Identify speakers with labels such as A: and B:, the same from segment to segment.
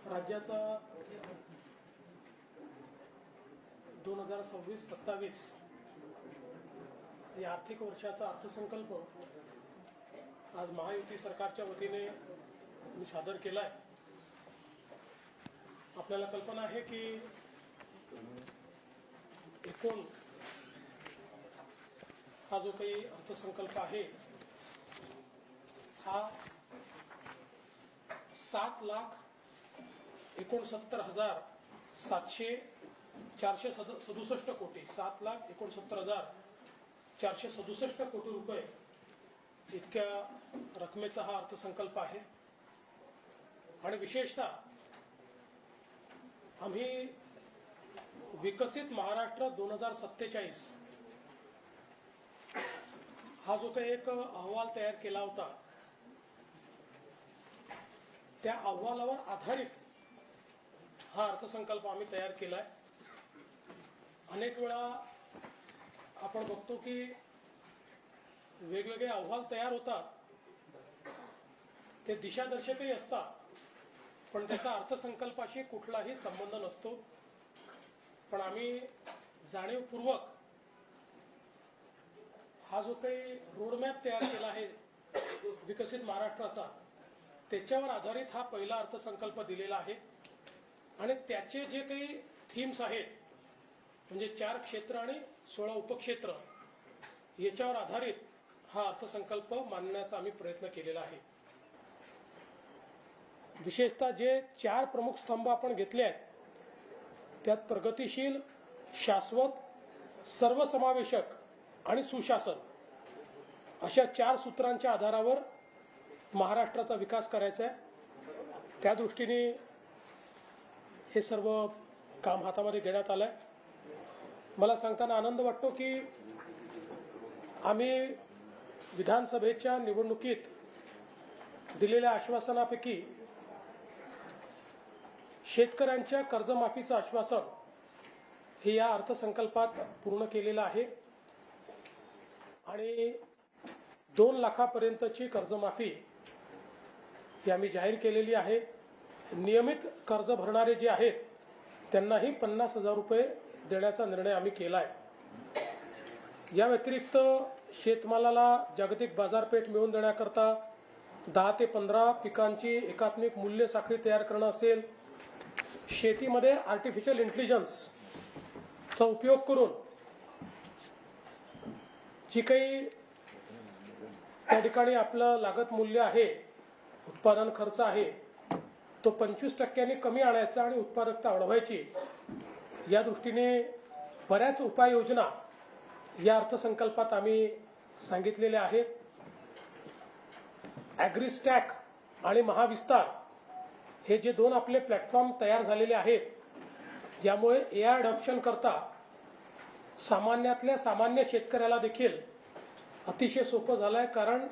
A: राज्याचा 2026-27 या आर्थिक वर्षाचा अर्थसंकल्प आज महायुती सरकारच्या वतीने मी सादर केला आहे। आपल्याला कल्पना आहे की एकूण हा जो काही अर्थसंकल्प आहे हा 7,69,467 कोटी 7,69,467 कोटी रुपये इतक्या रकमेचा हा अर्थसंकल्प आहे। आणि विशेषतः आम्ही विकसित महाराष्ट्र 2047 हा जो काही एक अहवाल तयार केला होता त्या अहवालावर आधारित हा अर्थसंकल्प आम्ही तयार केलाय। अनेक वेळा आपण बघतो की वेगवेगळे अहवाल तयार होतात, ते दिशादर्शकही असतात, पण त्याचा अर्थसंकल्पाशी कुठलाही संबंध नसतो। पण आम्ही जाणीवपूर्वक हा जो काही रोडमॅप तयार केला आहे विकसित महाराष्ट्राचा, त्याच्यावर आधारित हा पहिला अर्थसंकल्प दिलेला आहे। आणि त्याचे जे काही थीम्स आहेत, म्हणजे 4 क्षेत्र आणि 16 उपक्षेत्र, याच्यावर आधारित हा अर्थसंकल्प मांडण्याचा आम्ही प्रयत्न केलेला आहे। विशेषतः जे 4 प्रमुख स्तंभ आपण घेतले आहेत त्यात प्रगतिशील, शाश्वत, सर्वसमावेशक आणि सुशासन अशा 4 सूत्रांच्या आधारावर महाराष्ट्राचा विकास करायचा आहे। त्या दृष्टीने हे सर्व काम हातामध्ये घेण्यात आलंय। मला सांगताना आनंद वाटतो की आम्ही विधानसभेच्या निवडणुकीत दिलेल्या आश्वासनापैकी शेतकऱ्यांच्या कर्जमाफीचं आश्वासन हे या अर्थसंकल्पात पूर्ण केलेलं आहे। आणि 2 लाखापर्यंतची कर्जमाफी ही आम्ही जाहीर केलेली आहे। नियमित कर्ज भरणारे जे आहेत त्यांनाही 50,000 रुपये देण्याचा निर्णय आम्ही केला आहे। या व्यतिरिक्त शेतमालाला जागतिक बाजारपेठ मिळवून देण्याकरता 10 ते 15 पिकांची एकात्मिक मूल्य साखळी तयार करणं असेल, शेतीमध्ये आर्टिफिशियल इंटेलिजन्सचा उपयोग करून जी काही त्या ठिकाणी आपलं लागत मूल्य आहे, उत्पादन खर्च आहे, तो 25% कमी आणायचा आणि उत्पादकता वाढवायची, या दृष्टीने बऱ्याच उपाययोजना या अर्थसंकल्पात आम्ही सांगितलेल्या आहेत। ॲग्रीस्टॅक आणि महाविस्तार हे जे 2 आपले प्लॅटफॉर्म तयार झालेले आहेत, यामुळे एआय अडॉप्शन करता सामान्यातल्या सामान्य शेतकऱ्याला देखील अतिशय सोपं झालंय। कारण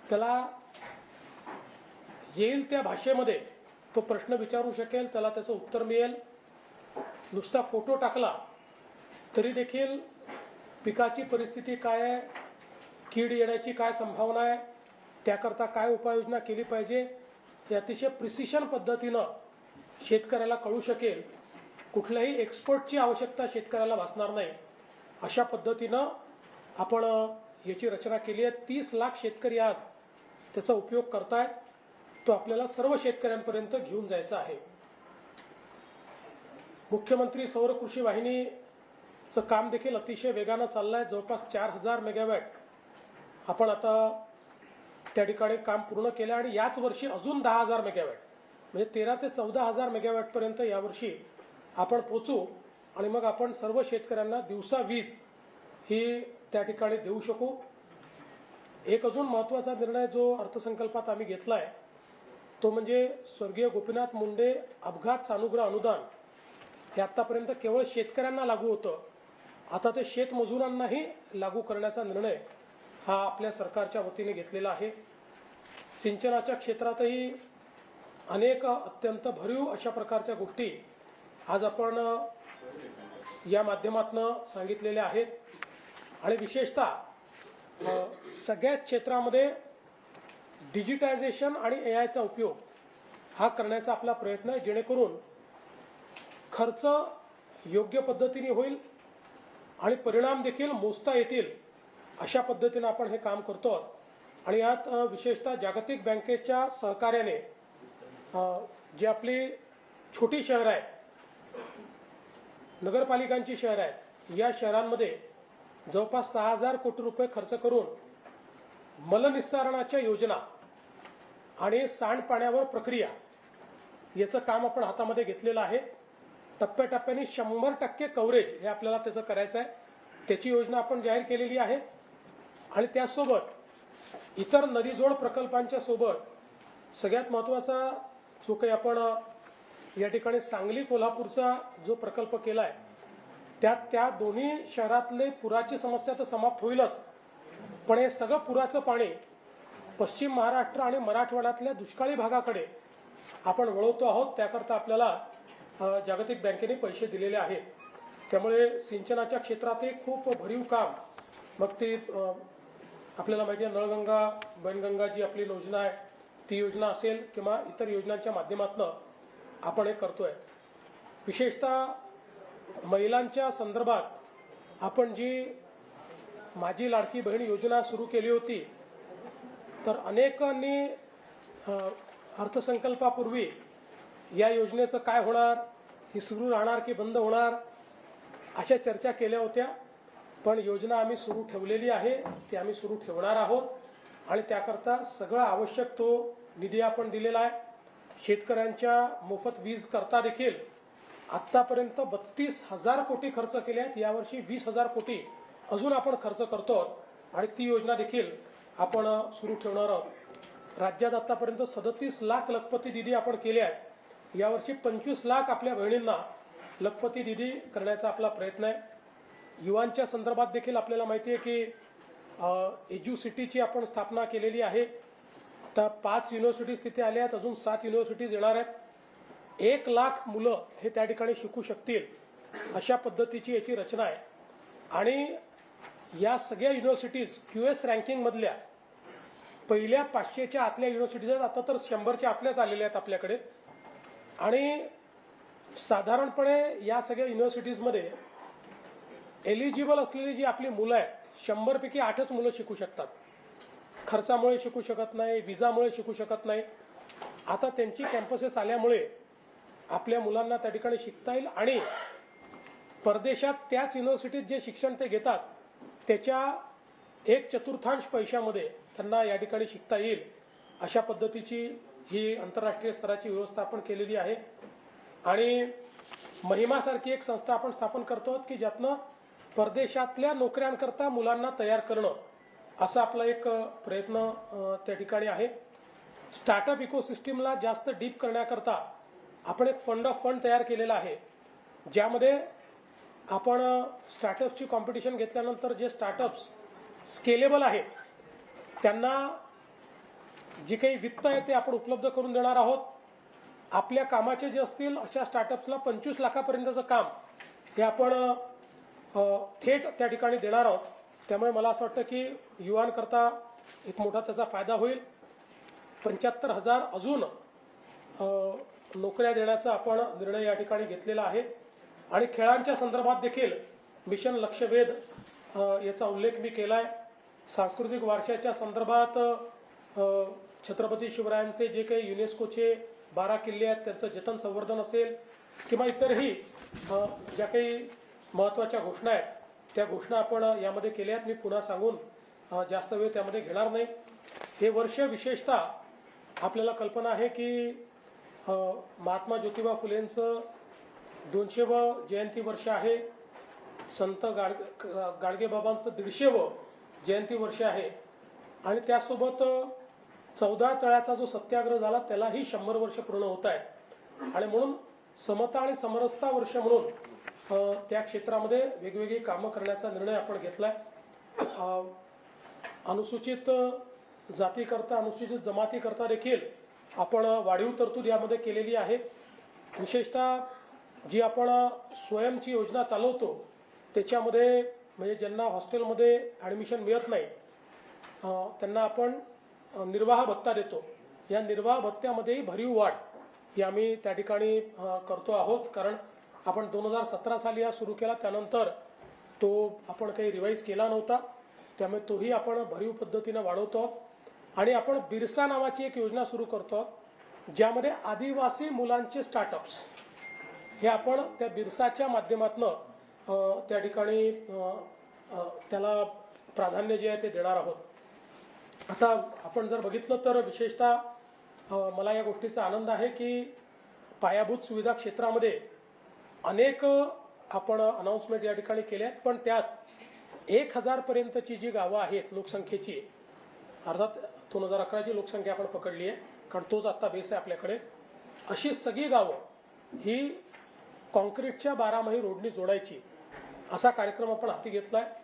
A: त्याला येईल त्या भाषेमध्ये तो प्रश्न विचारू शकेल, त्याला त्याचं उत्तर मिळेल। नुसता फोटो टाकला तरी देखील पिकाची परिस्थिती काय आहे, कीड येण्याची काय संभावना आहे, त्याकरता काय उपाययोजना केली पाहिजे, हे अतिशय प्रिसिशन पद्धतीनं शेतकऱ्याला कळू शकेल। कुठल्याही एक्सपर्टची आवश्यकता शेतकऱ्याला भासणार नाही, अशा पद्धतीनं आपण याची रचना केली आहे। 30 लाख शेतकरी आज त्याचा उपयोग करतायत, तो आपल्याला सर्व शेतकऱ्यांपर्यंत घेऊन जायचा आहे। मुख्यमंत्री सौर कृषी वाहिनीचं काम देखील अतिशय वेगानं चाललंय। जवळपास 4,000 मेगावॅट आपण आता त्या ठिकाणी काम पूर्ण केलं आणि याच वर्षी अजून 10,000 मेगावॅट, म्हणजे 13,000 ते 14,000 मेगावॅटपर्यंत यावर्षी आपण पोहोचू आणि मग आपण सर्व शेतकऱ्यांना दिवसा वीज ही त्या ठिकाणी देऊ शकू। एक अजून महत्त्वाचा निर्णय जो अर्थसंकल्पात आम्ही घेतलाय तो म्हणजे स्वर्गीय गोपीनाथ मुंडे अपघात सानुग्रह अनुदान हे आतापर्यंत केवळ शेतकऱ्यांना लागू होतं, आता ते शेतमजुरांनाही लागू करण्याचा निर्णय हा आपल्या सरकारच्या वतीने घेतलेला आहे। सिंचनाच्या क्षेत्रातही अनेक अत्यंत भरीव अशा प्रकारच्या गोष्टी आज आपण या माध्यमातून सांगितलेल्या आहेत। आणि विशेषतः सगळ्याच क्षेत्रामध्ये डिजिटायझेशन आणि एआयचा उपयोग हा करण्याचा आपला प्रयत्न आहे, जेणेकरून खर्च योग्य पद्धतीने होईल आणि परिणाम देखील मोजता येतील अशा पद्धतीने आपण हे काम करतो. आणि यात विशेषतः जागतिक बँकेच्या सहकार्याने जी आपली छोटी शहरं आहेत, नगरपालिकांची शहरं आहेत, या शहरांमध्ये जवळपास 6,000 कोटी रुपये खर्च करून मलनिस्सारणाच्या योजना आणि सांडपाण्यावर प्रक्रिया याचं काम आपण हातामध्ये घेतलेलं आहे. टप्प्याटप्प्याने 100% कव्हरेज हे आपल्याला त्याचं करायचं आहे. त्याची योजना आपण जाहीर केलेली आहे. आणि त्यासोबत इतर नदीजोड प्रकल्पांच्या सोबत सगळ्यात महत्त्वाचा जो काही आपण या ठिकाणी सांगली कोल्हापूरचा जो प्रकल्प केला आहे, त्यात त्या दोन्ही शहरातले पुराची समस्या तर समाप्त होईलच, पण हे सगळं पुराचं पाणी पश्चिम महाराष्ट्र आणि मराठवाड्यातल्या दुष्काळी भागाकडे आपण वळवतो आहोत. त्याकरता आपल्याला जागतिक बँकेने पैसे दिलेले आहेत. त्यामुळे सिंचनाच्या क्षेत्रातही खूप भरीव काम, मग ती आपल्याला माहिती आहे नळगंगा वैनगंगा जी आपली योजना आहे ती योजना असेल किंवा इतर योजनांच्या माध्यमातून आपण हे करतोय. विशेषतः महिलांच्या संदर्भात आपण जी माझी लाडकी बहीण योजना सुरू केली होती, तर अनेकांनी अर्थसंकल्पापूर्वी या योजनेचं काय होणार, ही सुरू राहणार की बंद होणार, अशा चर्चा केल्या होत्या. पण योजना आम्ही सुरू ठेवलेली आहे, ती आम्ही सुरू ठेवणार आहोत. आणि त्याकरता सगळं आवश्यक तो निधी आपण दिलेला आहे. शेतकऱ्यांच्या मोफत वीज करता देखील आत्तापर्यंत 32,000 कोटी खर्च केले आहेत. यावर्षी 20,000 कोटी अजून आपण खर्च करतो आणि ती योजना देखील आपण सुरू ठेवणार आहोत. राज्यात आतापर्यंत 37 लाख लखपती दिदी आपण केले आहेत. यावर्षी 25 लाख आपल्या बहिणींना लखपती दिदी करण्याचा आपला प्रयत्न आहे. युवांच्या संदर्भात देखील आपल्याला माहिती आहे की एज्युसिटीची आपण स्थापना केलेली आहे. आता 5 युनिव्हर्सिटीज तिथे आल्या आहेत, अजून 7 युनिव्हर्सिटीज येणार आहेत. 1 लाख मुलं हे त्या ठिकाणी शिकू शकतील अशा पद्धतीची याची रचना आहे. आणि या सगळ्या युनिव्हर्सिटीज QS रँकिंगमधल्या पहिल्या 500च्या आतल्या युनिव्हर्सिटीज आहेत. आता तर 100च्या आतल्याच आलेल्या आहेत आपल्याकडे. आणि साधारणपणे या सगळ्या युनिव्हर्सिटीजमध्ये एलिजिबल असलेली जी आपली मुलं आहेत 100पैकी 8च मुलं शिकू शकतात. खर्चामुळे शिकू शकत नाही, विजामुळे शिकू शकत नाही. आता त्यांची कॅम्पसेस आल्यामुळे आपल्या मुलांना त्या ठिकाणी शिकता येईल आणि परदेशात त्याच युनिव्हर्सिटीत जे शिक्षण ते घेतात त्याच्या 1/4 पैशामध्ये त्यांना या ठिकाणी शिकता येईल अशा पद्धतीची ही आंतरराष्ट्रीय स्तराची व्यवस्था आपण केलेली आहे. आणि महिमासारखी एक संस्था आपण स्थापन करतो की ज्यातनं परदेशातल्या नोकऱ्यांकरता मुलांना तयार करणं असा आपला एक प्रयत्न त्या ठिकाणी आहे. स्टार्टअप इकोसिस्टीमला जास्त डीप करण्याकरता आपण एक फंड ऑफ फंड तयार केलेला आहे, ज्यामध्ये आपण स्टार्टअपची कॉम्पिटिशन घेतल्यानंतर जे स्टार्टअप्स स्केलेबल आहेत त्यांना जी काही वित्त आहे ते आपण उपलब्ध करून देणार आहोत. आपल्या कामाचे जे असतील अशा स्टार्टअप्सला 25 लाखापर्यंतचं काम हे आपण थेट त्या ठिकाणी देणार आहोत. त्यामुळे मला असं वाटतं की युवांकरता एक मोठा त्याचा फायदा होईल. 75,000 अजून नोकऱ्या देण्याचा आपण निर्णय या ठिकाणी घेतलेला आहे. आणि खेळांच्या संदर्भात देखील मिशन लक्षवेध याचा उल्लेख मी केला आहे. सांस्कृतिक वारशाच्या संदर्भात छत्रपती शिवरायांचे जे काही युनेस्कोचे 12 किल्ले आहेत त्यांचं जतन संवर्धन असेल किंवा इतरही ज्या काही महत्त्वाच्या घोषणा आहेत त्या घोषणा आपण यामध्ये केल्या आहेत. मी पुन्हा सांगून जास्त वेळ त्यामध्ये घेणार नाही. हे वर्ष विशेषतः आपल्याला कल्पना आहे की महात्मा ज्योतिबा फुलेंचं 200वे जयंती वर्ष आहे. संत गाडगेबाबांचं 150वे जयंती वर्ष आहे. आणि त्यासोबत 14 तळ्याचा जो सत्याग्रह झाला त्यालाही 100 वर्ष पूर्ण होत आहे. आणि म्हणून समता आणि समरसता वर्ष म्हणून त्या क्षेत्रामध्ये वेगवेगळी कामं करण्याचा निर्णय आपण घेतलाय. अनुसूचित जातीकरता अनुसूचित जमातीकरता देखील आपण वाढीव तरतूद यामध्ये केलेली आहे. विशेषतः जी आपण स्वयंची योजना चालवतो त्याच्यामध्ये म्हणजे ज्यांना हॉस्टेलमध्ये ॲडमिशन मिळत नाही त्यांना आपण निर्वाह भत्ता देतो. या निर्वाह भत्त्यामध्येही भरीव वाढ ही आम्ही त्या ठिकाणी करतो आहोत, कारण आपण 2017 साली हा सुरू केला, त्यानंतर तो आपण काही रिवाईज केला नव्हता, त्यामुळे तोही आपण भरीव पद्धतीने वाढवतो आणि आपण बिरसा नावाची एक योजना सुरू करतो ज्यामध्ये आदिवासी मुलांचे स्टार्टअप्स हे आपण त्या बिरसाच्या माध्यमातून त्या ठिकाणी त्याला प्राधान्य जे आहे ते देणार आहोत. आता आपण जर बघितलं तर विशेषतः मला या गोष्टीचा आनंद आहे की पायाभूत सुविधा क्षेत्रामध्ये अनेक आपण अनाउन्समेंट या ठिकाणी केल्या आहेत, पण त्यात 1000 पर्यंतची जी गावं आहेत लोकसंख्येची, अर्थात 2011ची लोकसंख्या आपण पकडली आहे कारण तोच आत्ता बेस आहे आपल्याकडे, अशी सगळी गावं ही कॉन्क्रीटच्या 12 रोडनी जोडायची असा कार्यक्रम आपण हाती घेतला आहे.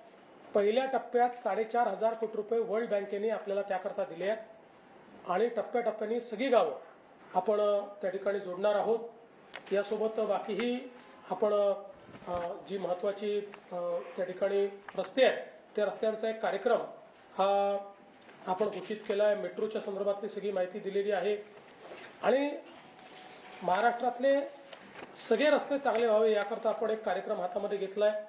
A: पहिल्या टप्प्यात 4,500 कोटी रुपये वर्ल्ड बँकेने आपल्याला त्याकरता दिले आहेत आणि टप्प्याटप्प्याने सगळी गावं आपण त्या ठिकाणी जोडणार आहोत. यासोबत बाकीही आपण जी महत्त्वाची त्या ठिकाणी रस्ते आहेत त्या रस्त्यांचा एक कार्यक्रम हा आपण घोषित केला आहे. मेट्रोच्या संदर्भातली सगळी माहिती दिलेली आहे आणि महाराष्ट्रातले सगळे रस्ते चांगले व्हावे याकरता आपण एक कार्यक्रम हातामध्ये घेतला आहे.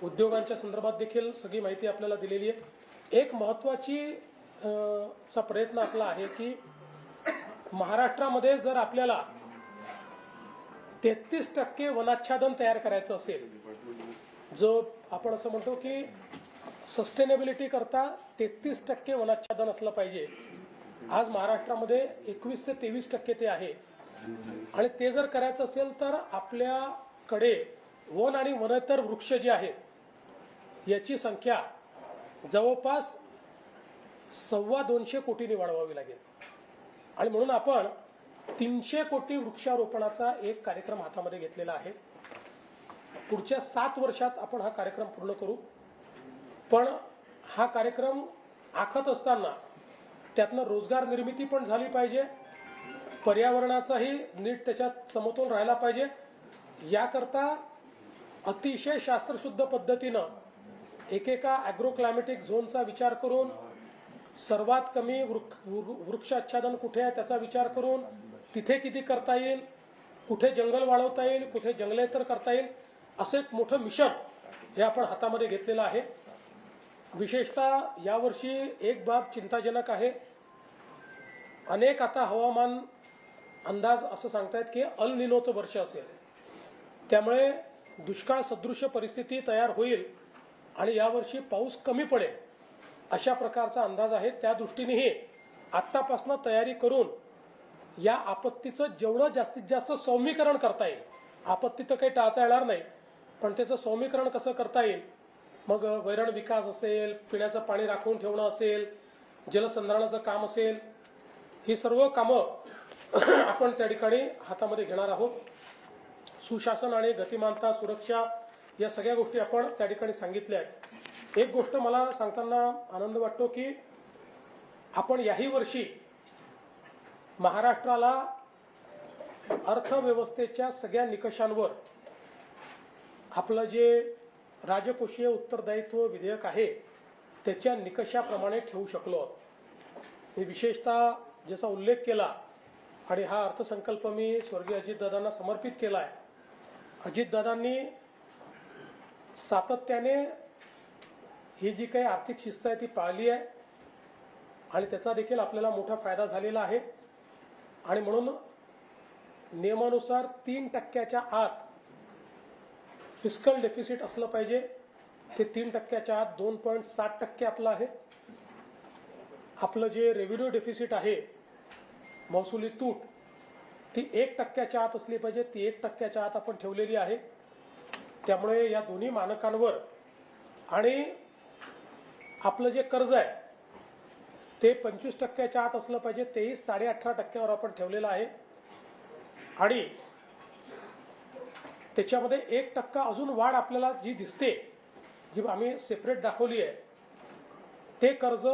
A: उद्योगांच्या संदर्भात देखील सगळी माहिती आपल्याला दिलेली आहे. एक महत्त्वाची चा प्रयत्न आपला आहे की महाराष्ट्रामध्ये जर आपल्याला 33% वनाच्छादन तयार करायचं असेल, जो आपण असं म्हणतो की सस्टेनेबिलिटी करता 33% वनाच्छादन असलं पाहिजे. आज महाराष्ट्रामध्ये 21 ते 23% ते आहे आणि ते जर करायचं असेल तर आपल्याकडे वन आणि वनेतर वृक्ष जे आहेत याची संख्या जवळपास 225 कोटींनी वाढवावी लागेल आणि म्हणून आपण 300 कोटी वृक्षारोपणाचा एक कार्यक्रम हातामध्ये घेतलेला आहे. पुढच्या 7 वर्षात आपण हा कार्यक्रम पूर्ण करू, पण हा कार्यक्रम आखत असताना त्यातनं रोजगार निर्मिती पण झाली पाहिजे, पर्यावरणाचाही नीट त्याच्यात समतोल राहिला पाहिजे. याकरता अतिशय शास्त्रशुद्ध पद्धतीनं एकेका ॲग्रो क्लायमॅटिक झोनचा विचार करून, सर्वात कमी वृक्ष आच्छादन कुठे आहे त्याचा विचार करून, तिथे किती करता येईल, कुठे जंगल वाढवता येईल, कुठे जंगलेतर करता येईल, असं एक मोठं मिशन हे आपण हातामध्ये घेतलेलं आहे. विशेषतः यावर्षी एक बाब चिंताजनक आहे. अनेक आता हवामान अंदाज असं सांगतायत की अल निनोचं वर्ष असेल, त्यामुळे दुष्काळ सदृश परिस्थिती तयार होईल आणि यावर्षी पाऊस कमी पडेल अशा प्रकारचा अंदाज आहे. त्या दृष्टीनेही आत्तापासून तयारी करून या आपत्तीचं जेवढं जास्तीत जास्त सौम्यीकरण करता येईल, आपत्ती तर काही टाळता येणार नाही पण त्याचं सौम्यीकरण कसं करता येईल, मग वैरण विकास असेल, पिण्याचं पाणी राखून ठेवणं असेल, जलसंधारणाचं काम असेल, ही सर्व कामं आपण त्या ठिकाणी हातामध्ये घेणार आहोत. सुशासन आणि गतिमानता, सुरक्षा या सगळ्या गोष्टी आपण त्या ठिकाणी सांगितल्या आहेत. एक गोष्ट मला सांगताना आनंद वाटतो की आपण याही वर्षी महाराष्ट्राला अर्थव्यवस्थेच्या सगळ्या निकषांवर आपलं जे राजकोषीय उत्तरदायित्व विधेयक आहे त्याच्या निकषाप्रमाणे ठेवू शकलो. मी विशेषतः ज्याचा उल्लेख केला आणि हा अर्थसंकल्प मी स्वर्गीय अजितदादांना समर्पित केला आहे. अजितदादांनी सातत्याने ही जी काही आर्थिक शिस्त आहे ती पाळली आहे आणि त्याचा देखील आपल्याला मोठा फायदा झालेला आहे आणि म्हणून नियमानुसार 3% आत फिस्कल डेफिसिट असलं पाहिजे. ते 3% आत 2.7% आपलं आहे. आपलं जे रेव्हेन्यू डेफिसिट आहे, महसुली तूट, ती 1% आत असली पाहिजे. ती 1% आत आपण ठेवलेली आहे. त्यामुळे या दोन्ही मानकांवर आणि आपलं जे कर्ज आहे ते 25% आत असलं पाहिजे, तेही 18.5% आपण ठेवलेलं आहे आणि त्याच्यामध्ये 1% अजून वाढ आपल्याला जी दिसते, जी आम्ही सेपरेट दाखवली आहे, ते कर्ज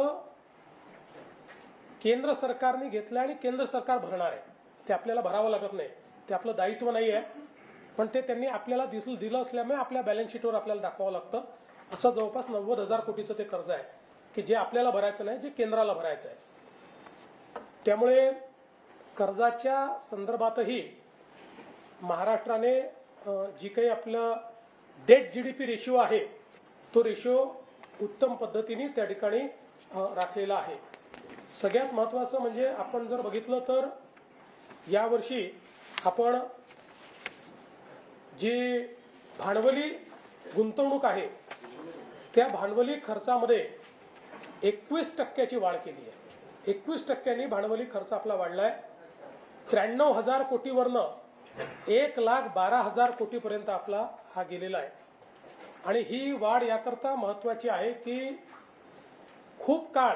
A: केंद्र सरकारने घेतलं आणि केंद्र सरकार भरणार आहे. ते आपल्याला भरावं लागत नाही, ते आपलं दायित्व नाही आहे, पण ते त्यांनी आपल्याला दिलं असल्यामुळे आपल्या बॅलन्स शीटवर आपल्याला दाखवावं लागतं. असं जवळपास 90,000 कोटीचं ते कर्ज आहे की जे आपल्याला भरायचं नाही, जे केंद्राला भरायचं आहे. त्यामुळे कर्जाच्या संदर्भातही महाराष्ट्राने जी काही आपलं डेट जीडीपी रेशिओ आहे तो रेशिओ उत्तम पद्धतीने त्या ठिकाणी राखलेला आहे. सगळ्यात महत्त्वाचं म्हणजे आपण जर बघितलं तर यावर्षी आपण जी भांडवली गुंतवणूक आहे त्या भांडवली खर्चामध्ये 21% वाढ केली आहे. 21% भांडवली खर्च आपला वाढलाय. 93,000 कोटीवरनं 1,12,000 कोटीपर्यंत आपला हा गेलेला आहे. आणि ही वाढ याकरता महत्त्वाची आहे की खूप काळ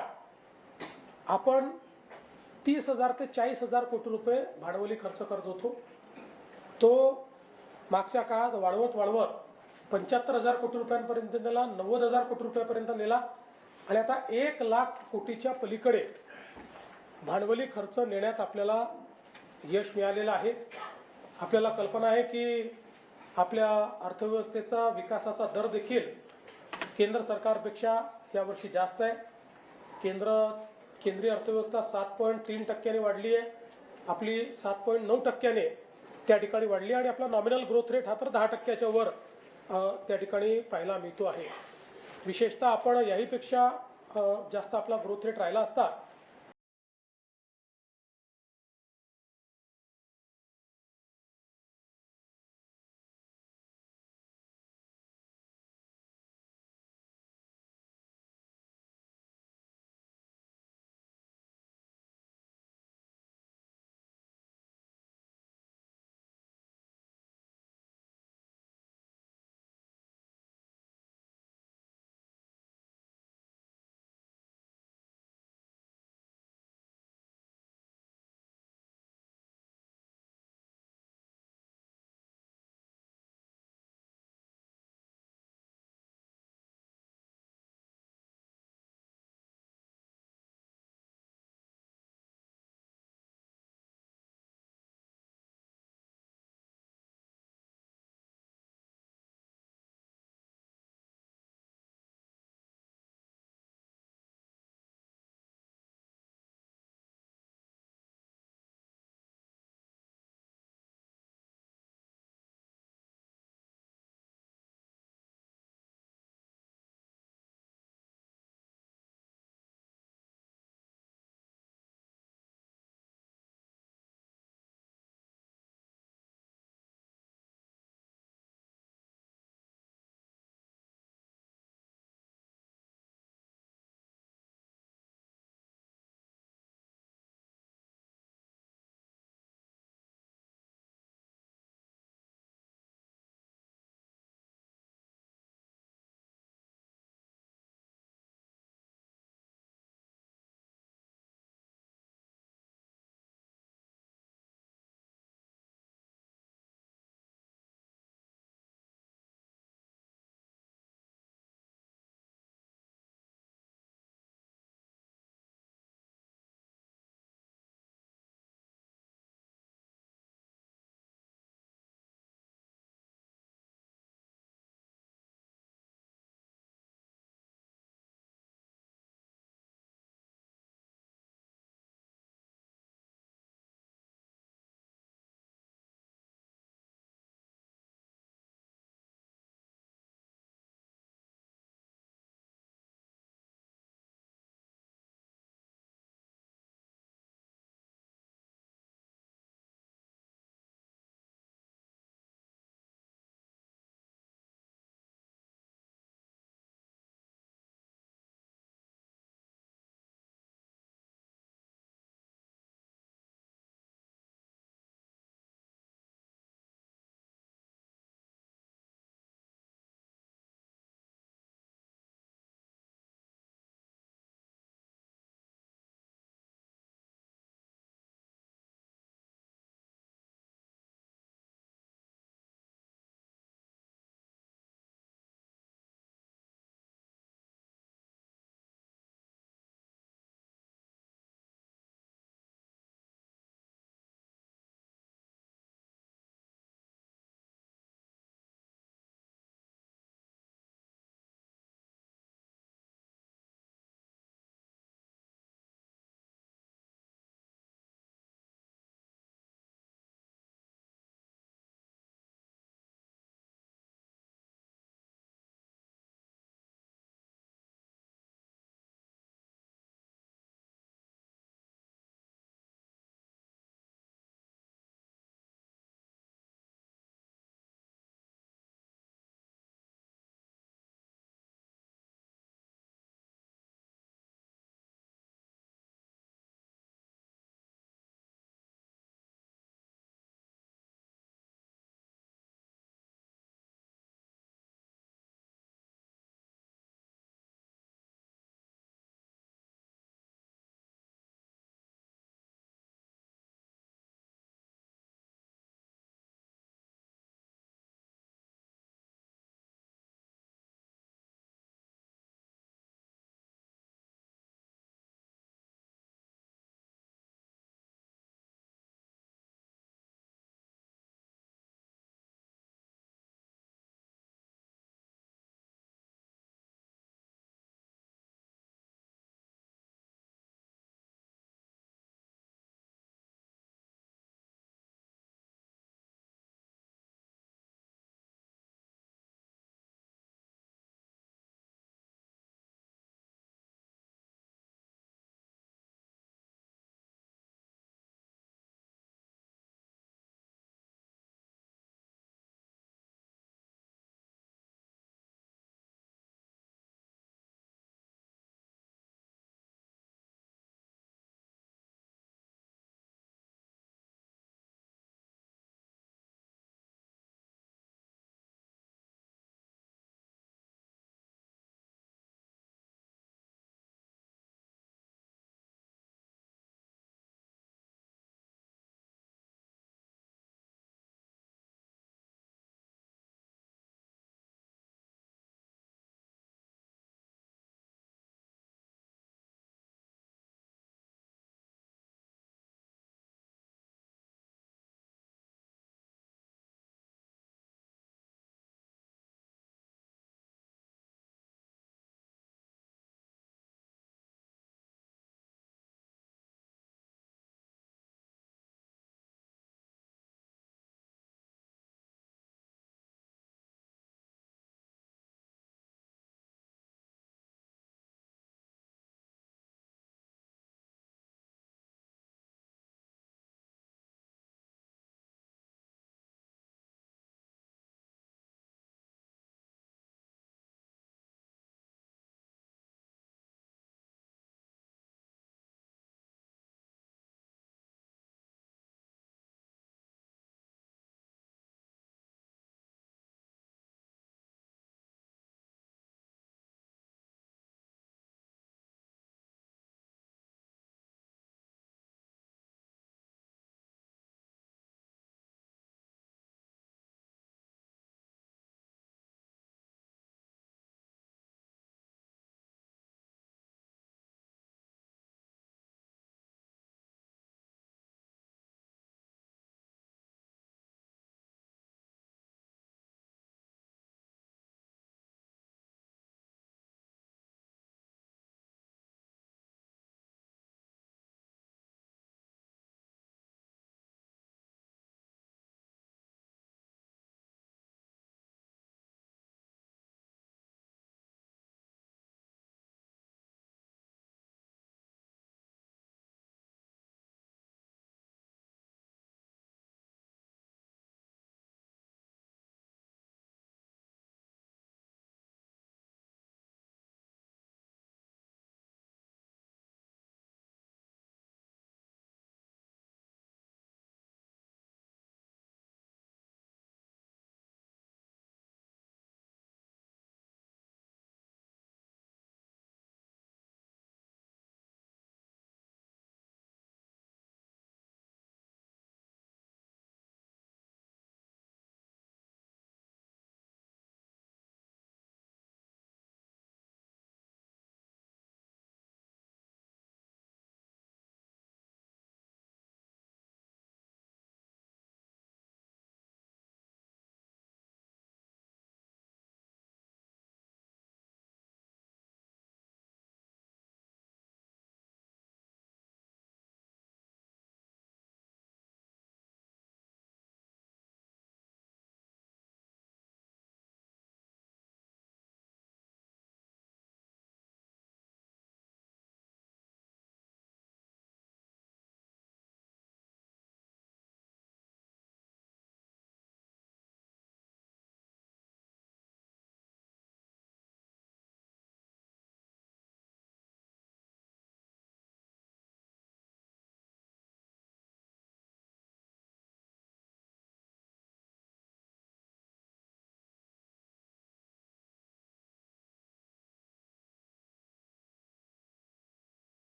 A: आपण 30,000 ते 40,000 कोटी रुपये भांडवली खर्च करत होतो. तो मागच्या काळात वाढवत 75,000 कोटी रुपयांपर्यंत नेला, 90,000 कोटी रुपयापर्यंत नेला आणि आता 1,00,000 कोटीच्या पलीकडे भांडवली खर्च नेण्यात आपल्याला यश मिळालेलं आहे. आपल्याला कल्पना आहे की आपल्या अर्थव्यवस्थेचा विकासाचा दर देखील केंद्र सरकारपेक्षा यावर्षी जास्त आहे. केंद्रीय अर्थव्यवस्था 7.3% वाढली आहे. आपली 7.9% त्या ठिकाणी वाढली आणि आपला नॉमिनल ग्रोथ रेट हा तर 10%च्या वर त्या ठिकाणी पाहायला मिळतो आहे. विशेषतः आपण याहीपेक्षा जास्त आपला ग्रोथ रेट राहिला असता